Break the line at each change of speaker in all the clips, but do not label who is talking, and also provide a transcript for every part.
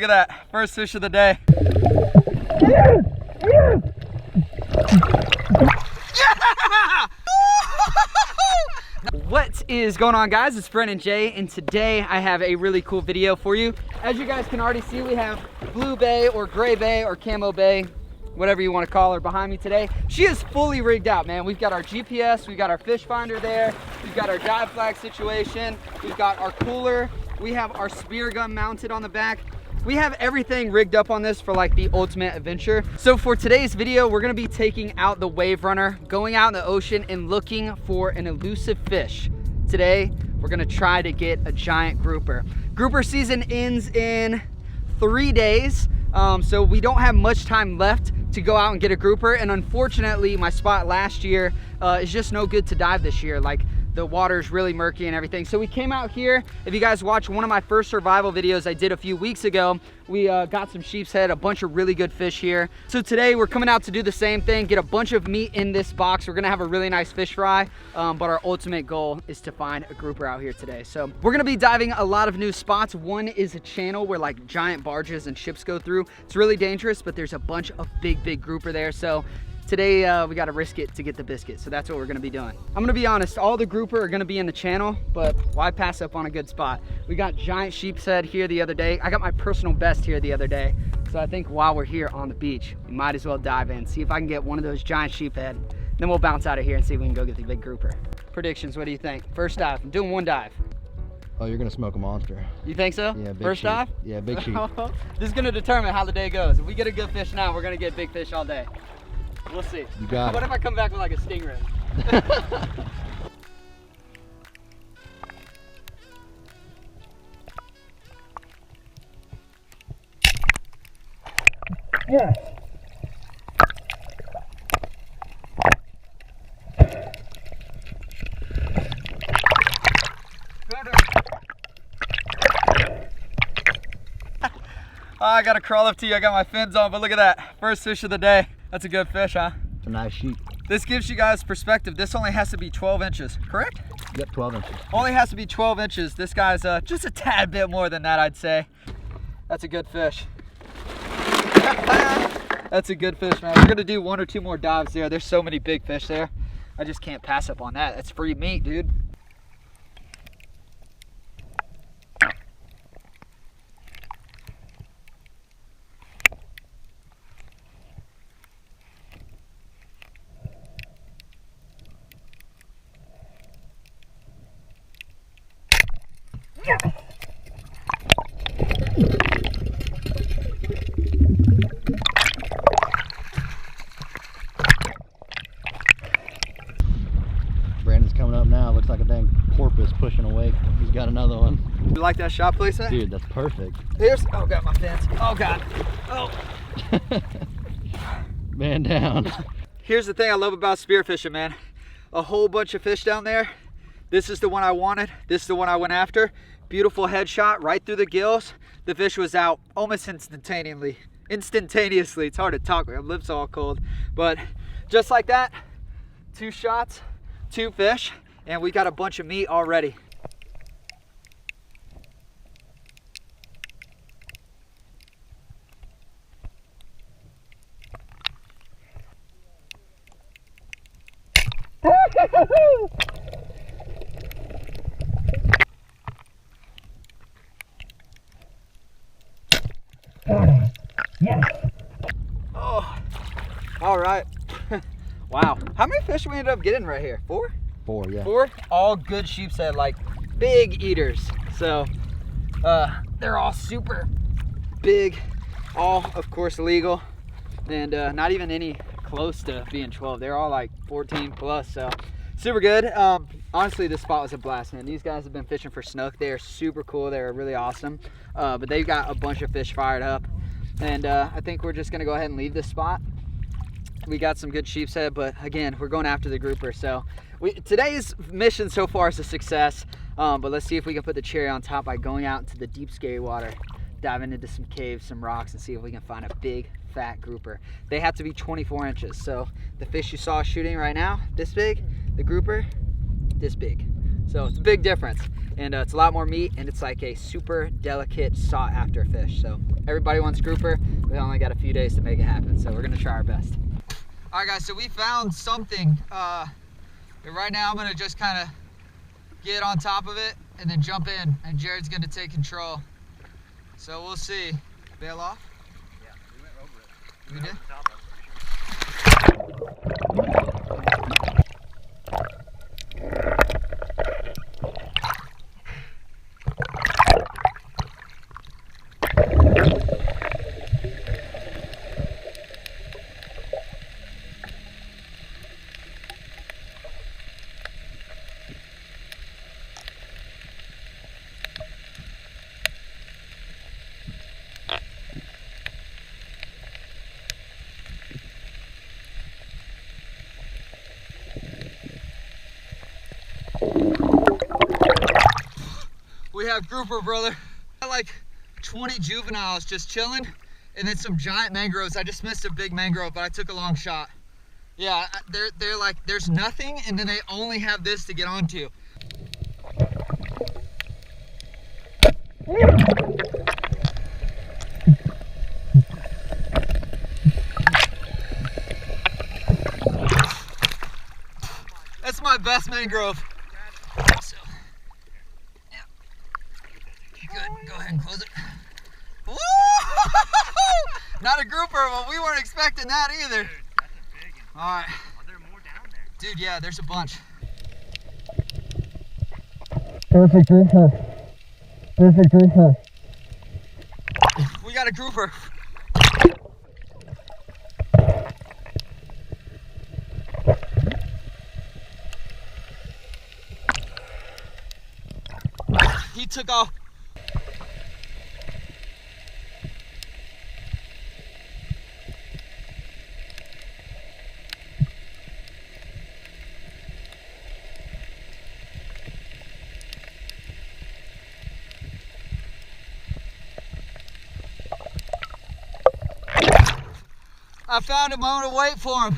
look at that. First fish of the day. What is going on, guys? It's Brent and Jay, and today I have a really cool video for you. As you guys can already see, we have Blue Bay or Gray Bay or Camo Bay, whatever you want to call her, behind me today. She is fully rigged out, man. We've got our GPS, we've got our fish finder there, we've got our dive flag situation, we've got our cooler, we have our spear gun mounted on the back. We have everything rigged up on this for like the ultimate adventure. So for today's video, we're gonna be taking out the wave runner, going out in the ocean and looking for an elusive fish. Today, we're gonna try to get a giant grouper. Grouper season ends in 3 days. So we don't have much time left to go out and get a grouper. And unfortunately, my spot last year is just no good to dive this year. Like, the water's really murky and everything. So we came out here. If you guys watched one of my first survival videos I did a few weeks ago, we got some sheep's head, a bunch of really good fish here. So today we're coming out to do the same thing, get a bunch of meat in this box. We're gonna have a really nice fish fry, but our ultimate goal is to find a grouper out here today. So we're gonna be diving a lot of new spots. One is a channel where like giant barges and ships go through. It's really dangerous, but there's a bunch of big grouper there. So today, we got to risk it to get the biscuit, so that's what we're going to be doing. I'm going to be honest, all the grouper are going to be in the channel, but why pass up on a good spot? We got giant sheep's head here the other day. I got my personal best here the other day, so I think while we're here on the beach, we might as well dive in, see if I can get one of those giant sheep head. Then we'll bounce out of here and see if we can go get the big grouper. Predictions, what do you think? First dive, I'm doing one dive.
Oh, you're gonna smoke a monster.
You think so?
Yeah, big
First
sheep.
dive?
Yeah, big sheep.
This is going to determine how the day goes. If we get a good fish now, we're going to get big fish all day. We'll see.
You got it.
What if I come back with like a stingray?
Yes.
I gotta crawl up to you. I got my fins on, but look at that. First fish of the day. That's a good fish, huh?
It's a nice sheep.
This gives you guys perspective. This only has to be 12 inches, correct?
Yep, 12 inches.
Only has to be 12 inches. This guy's just a tad bit more than that, I'd say. That's a good fish. That's a good fish, man. We're gonna do 1 or 2 more dives there. There's so many big fish there. I just can't pass up on that. That's free meat, dude.
Brandon's coming up now. Looks like a dang porpoise pushing away. He's got another one.
You like that shot placement?
Dude, that's perfect.
Here's, oh, got my fins. Oh, God. Oh.
Man down.
Here's the thing I love about spearfishing, man. A whole bunch of fish down there. This is the one I wanted. This is the one I went after. Beautiful headshot right through the gills. The fish was out almost instantaneously. It's hard to talk, my lips are all cold. But just like that, 2 shots, 2 fish, and we got a bunch of meat already.
Yes.
Oh, all right. Wow. How many fish we ended up getting right here? 4?
4, yeah.
4? All good sheep's head, like big eaters. So they're all super big, all of course legal, and not even any close to being 12. They're all like 14 plus, so super good. Honestly, this spot was a blast, man. These guys have been fishing for snook. They are super cool. They're really awesome. But they've got a bunch of fish fired up, and I think we're just gonna go ahead and leave this spot. We got some good sheep's head, but again, we're going after the grouper. So today's mission so far is a success, but let's see if we can put the cherry on top by going out into the deep, scary water, diving into some caves, some rocks, and see if we can find a big, fat grouper. They have to be 24 inches. So the fish you saw shooting right now, this big, the grouper, this big. So it's a big difference. And it's a lot more meat, and it's like a super delicate, sought after fish. So everybody wants grouper. We only got a few days to make it happen, so we're gonna try our best. All right, guys, so we found something. Right now I'm gonna just kind of get on top of it and then jump in, and Jared's gonna take control. So we'll see. Bail off?
Yeah, we went over it.
We did? We have grouper, brother. Got like 20 juveniles just chilling, and then some giant mangroves. I just missed a big mangrove, but I took a long shot. Yeah, they're like, there's nothing, and then they only have this to get onto. That's my best mangrove. So, yeah. Good, go ahead and close it. Woo! Not a grouper, but we weren't expecting that either.
Dude, that's a big one.
All right.
Are there more down there?
Dude, yeah, there's a bunch.
Perfect grouper. Perfect grouper.
We got a grouper. He took off. I found him. I'm gonna wait for him.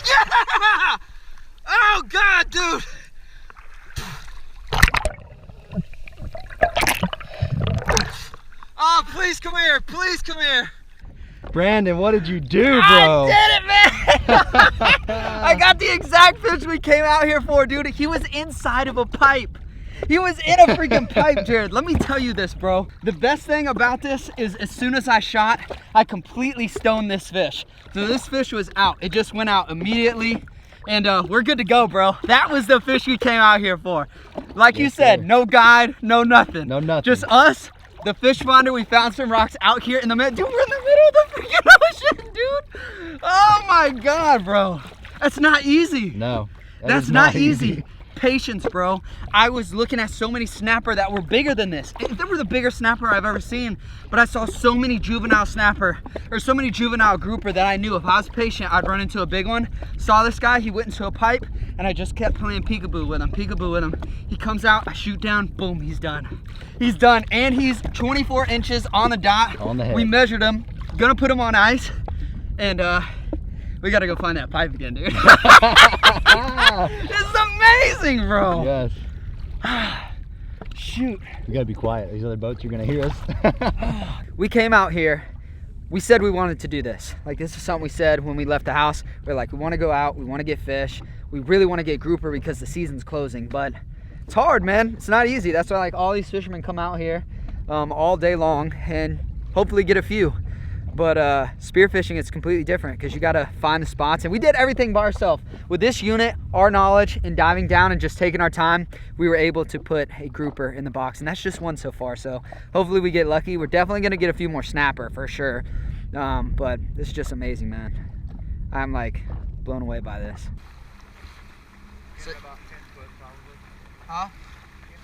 Yeah! Oh God, dude! Oh, please come here! Please come here!
Brandon, what did you do, bro?
I did it, man! I got the exact fish we came out here for, dude. He was inside of a pipe. He was in a freaking pipe, Jared. Let me tell you this, bro. The best thing about this is as soon as I shot, I completely stoned this fish. So this fish was out. It just went out immediately. And we're good to go, bro. That was the fish we came out here for. Like you said,
sir.
no guide, no nothing.
No nothing.
Just us, the fish finder. We found some rocks out here in the middle. Dude, we're in the middle of the freaking ocean, dude. Oh my God, bro. That's not easy.
No.
That's not easy. Patience, bro. I was looking at so many snapper that were bigger than this. They were the biggest snapper I've ever seen, but I saw so many juvenile snapper, or so many juvenile grouper that I knew if I was patient, I'd run into a big one. Saw this guy, he went into a pipe, and I just kept playing peekaboo with him, He comes out, I shoot down, boom, he's done. He's done, and he's 24 inches on the dot.
On the head.
We measured him, gonna put him on ice, and we gotta go find that pipe again, dude. It's amazing, bro.
Yes.
Shoot.
We gotta be quiet. These other boats are gonna hear us.
We came out here. We said we wanted to do this. Like, this is something we said when we left the house. We're like, we want to go out. We want to get fish. We really want to get grouper because the season's closing. But it's hard, man. It's not easy. That's why like all these fishermen come out here all day long and hopefully get a few. But spearfishing, it's completely different because you got to find the spots. And we did everything by ourselves. With this unit, our knowledge, and diving down and just taking our time, we were able to put a grouper in the box. And that's just one so far. So hopefully we get lucky. We're definitely going to get a few more snapper for sure. But this is just amazing, man. I'm like blown away by this.
About 10 foot probably.
Huh?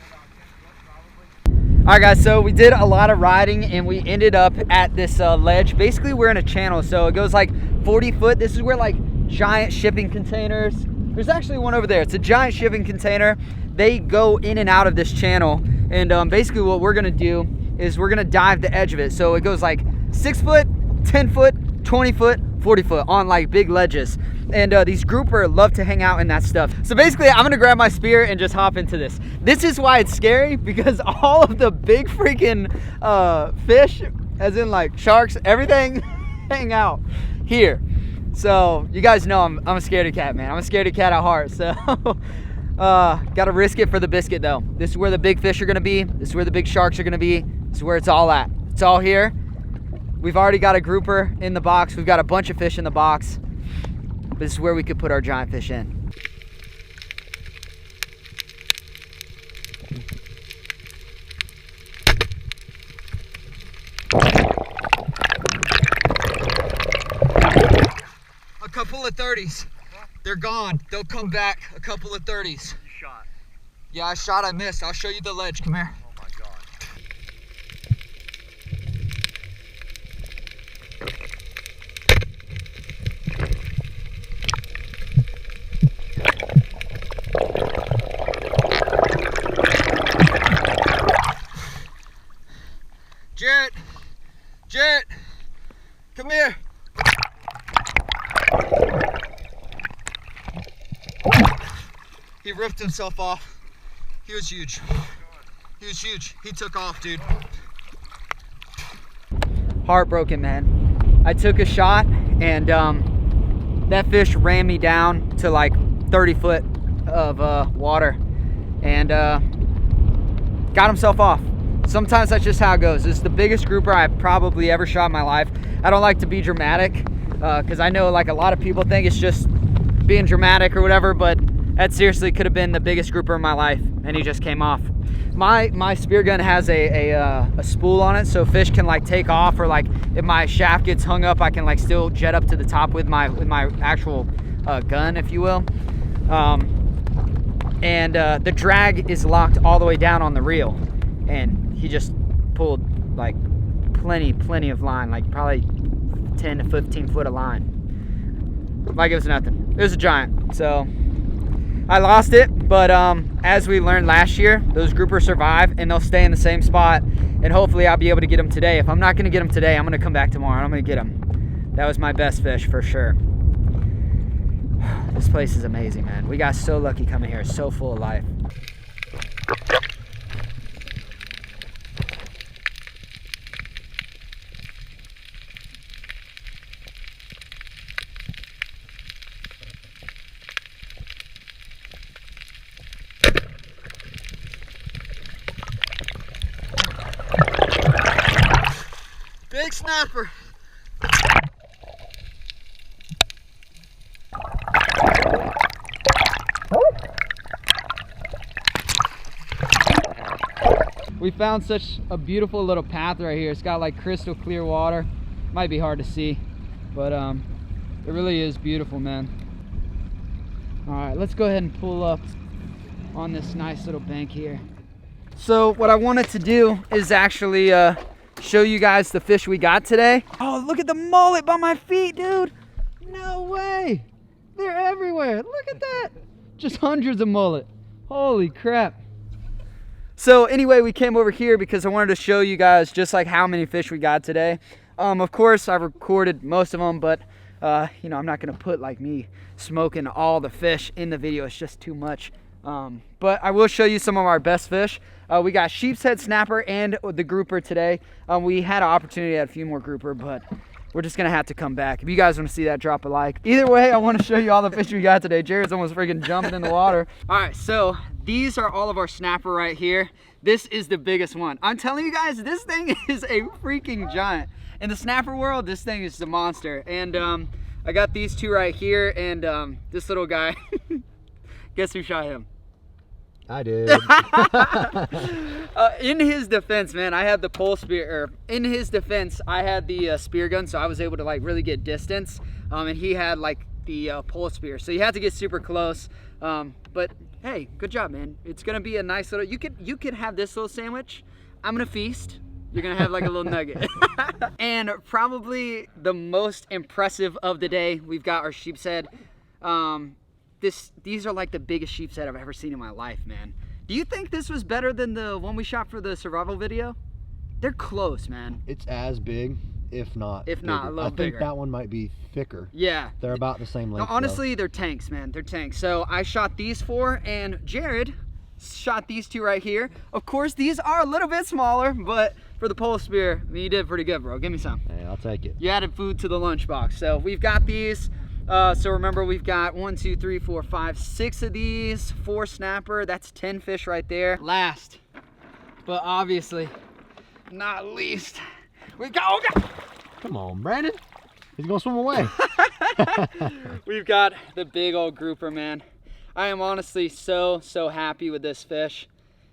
About 10 foot probably.
All right, guys, so we did a lot of riding and we ended up at this ledge. Basically, we're in a channel, so it goes like 40 foot. This is where like giant shipping containers, there's actually one over there. It's a giant shipping container. They go in and out of this channel. And basically what we're gonna do is we're gonna dive the edge of it. So it goes like 6 foot, 10 foot, 20 foot, 40 foot on like big ledges. And these grouper love to hang out in that stuff. So basically I'm gonna grab my spear and just hop into this. This is why it's scary, because all of the big freaking fish, as in like sharks, everything hang out here. So you guys know I'm a scaredy cat, man. I'm a scaredy cat at heart. So gotta risk it for the biscuit though. This is where the big fish are gonna be. This is where the big sharks are gonna be. This is where it's all at. It's all here. We've already got a grouper in the box. We've got a bunch of fish in the box. This is where we could put our giant fish in. A couple of 30s. They're gone. They'll come back. A couple of 30s.
You shot.
Yeah, I shot, I missed. I'll show you the ledge. Come here.
Oh my God.
Jarrett, come here. He ripped himself off. He was huge. He was huge. He took off, dude. Heartbroken, man. I took a shot and that fish ran me down to like 30 foot of water and got himself off. Sometimes that's just how it goes. It's the biggest grouper I've probably ever shot in my life. I don't like to be dramatic because I know like a lot of people think it's just being dramatic or whatever, but that seriously could have been the biggest grouper in my life, and he just came off. My spear gun has a spool on it, so fish can like take off, or like if my shaft gets hung up, I can like still jet up to the top with my actual gun, if you will. And the drag is locked all the way down on the reel, and he just pulled like plenty of line, like probably 10 to 15 foot of line. Like it was nothing. It was a giant. So I lost it, but as we learned last year, those groupers survive and they'll stay in the same spot, and hopefully I'll be able to get them today. If I'm not gonna get them today, I'm gonna come back tomorrow and I'm gonna get them. That was my best fish for sure. This place is amazing, man. We got so lucky coming here. It's so full of life. Big snapper. We found such a beautiful little path right here. It's got like crystal clear water. Might be hard to see, but it really is beautiful, man. All right, let's go ahead and pull up on this nice little bank here. So what I wanted to do is actually show you guys the fish we got today. Oh, look at the mullet by my feet, dude. No way. They're everywhere. Look at that. Just hundreds of mullet. Holy crap. So anyway, we came over here because I wanted to show you guys just like how many fish we got today. Of course, I've recorded most of them, but you know, I'm not gonna put like me smoking all the fish in the video. It's just too much. But I will show you some of our best fish. We got sheep's head snapper and the grouper today. We had an opportunity at a few more grouper, but we're just gonna have to come back. If you guys want to see that, drop a like. Either way, I want to show you all the fish we got today. Jared's almost freaking jumping in the water. All right, so these are all of our snapper right here. This is the biggest one. I'm telling you guys, this thing is a freaking giant. In the snapper world, this thing is the monster. And I got these two right here, and this little guy. Guess who shot him?
I did.
In his defense, man, I had the pole spear. In his defense, I had the spear gun, so I was able to like really get distance. And he had like the pole spear, so you had to get super close. But hey, good job, man. It's gonna be a nice little. You could have this little sandwich I'm gonna feast. You're gonna have like a little nugget. And probably the most impressive of the day, we've got our sheep's head. These are like the biggest sheep's head I've ever seen in my life, man. Do you think this was better than the one we shot for the survival video? They're close, man.
It's as big, if not
a little bigger.
I think that one might be thicker.
Yeah.
They're about the same length.
No, honestly, they're tanks, man. They're tanks. So I shot these 4, and Jared shot these 2 right here. Of course, these are a little bit smaller, but for the pole spear, I mean, you did pretty good, bro. Give me some.
Hey, I'll take it.
You added food to the lunchbox. So we've got these. So remember, we've got 1, 2, 3, 4, 5, 6 of these, 4 snapper. That's 10 fish right there. Last, but obviously not least, we got, oh God.
Come on, Brandon. He's gonna swim away.
We've got the big old grouper, man. I am honestly so happy with this fish.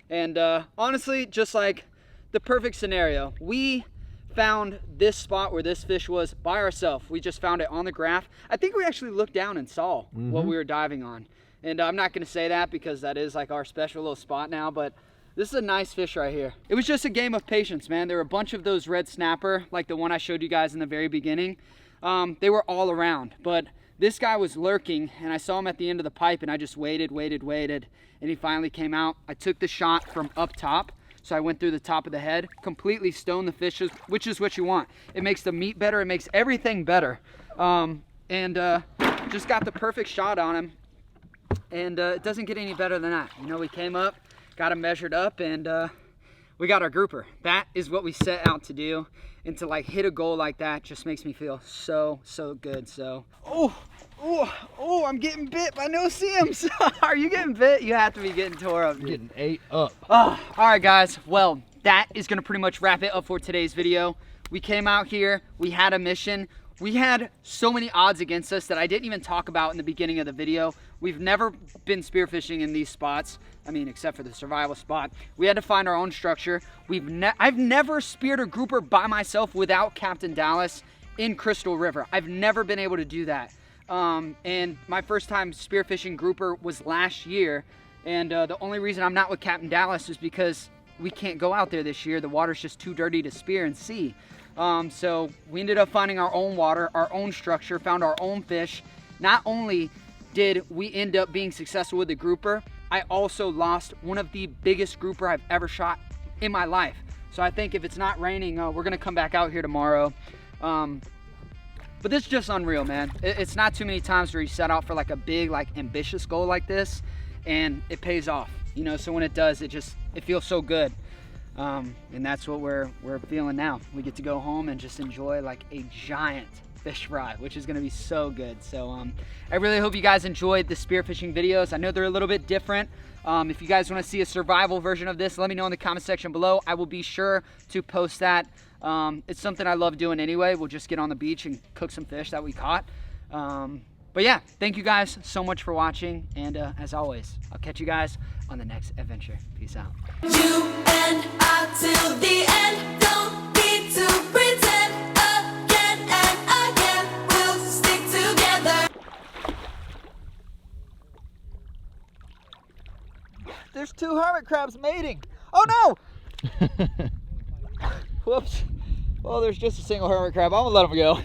And honestly, just like the perfect scenario. We found this spot where this fish was by ourselves. We just found it on the graph. I think we actually looked down and saw what we were diving on. And I'm not gonna say that because that is like our special little spot now, but this is a nice fish right here. It was just a game of patience, man. There were a bunch of those red snapper, like the one I showed you guys in the very beginning. They were all around, but this guy was lurking, and I saw him at the end of the pipe, and I just waited, and he finally came out. I took the shot from up top, so I went through the top of the head, completely stoned the fishes, which is what you want. It makes the meat better, it makes everything better. Just got the perfect shot on him, and it doesn't get any better than that. You know, we came up, got him measured up, and we got our grouper. That is what we set out to do, and to like hit a goal like that just makes me feel so good. So oh, I'm getting bit by no seams. Are you getting bit? You have to be getting tore up, dude.
Getting ate up.
Oh, all right guys, well, that is gonna pretty much wrap it up for today's video. We came out here, we had a mission. We had so many odds against us that I didn't even talk about in the beginning of the video. We've never been spearfishing in these spots. I mean, except for the survival spot. We had to find our own structure. I've never speared a grouper by myself without Captain Dallas in Crystal River. I've never been able to do that. And my first time spearfishing grouper was last year. And the only reason I'm not with Captain Dallas is because we can't go out there this year. The water's just too dirty to spear and see. So we ended up finding our own water, our own structure, found our own fish. Not only did we end up being successful with the grouper, I also lost one of the biggest grouper I've ever shot in my life. So I think if it's not raining, we're gonna come back out here tomorrow. But this is just unreal, man. It's not too many times where you set out for like a big, like ambitious goal like this and it pays off, you know? So when it does, it feels so good. And that's what we're feeling now. We get to go home and just enjoy like a giant fish fry, which is gonna be so good. So I really hope you guys enjoyed the spearfishing videos. I know they're a little bit different. If you guys wanna see a survival version of this, let me know in the comment section below. I will be sure to post that. It's something I love doing anyway. We'll just get on the beach and cook some fish that we caught. But yeah, thank you guys so much for watching. And as always, I'll catch you guys on the next adventure. Peace out.
You and I till the end, don't need to pretend again and again, we'll stick together.
There's 2 hermit crabs mating. Oh no! Whoops. Well, there's just a single hermit crab. I'm gonna let him go.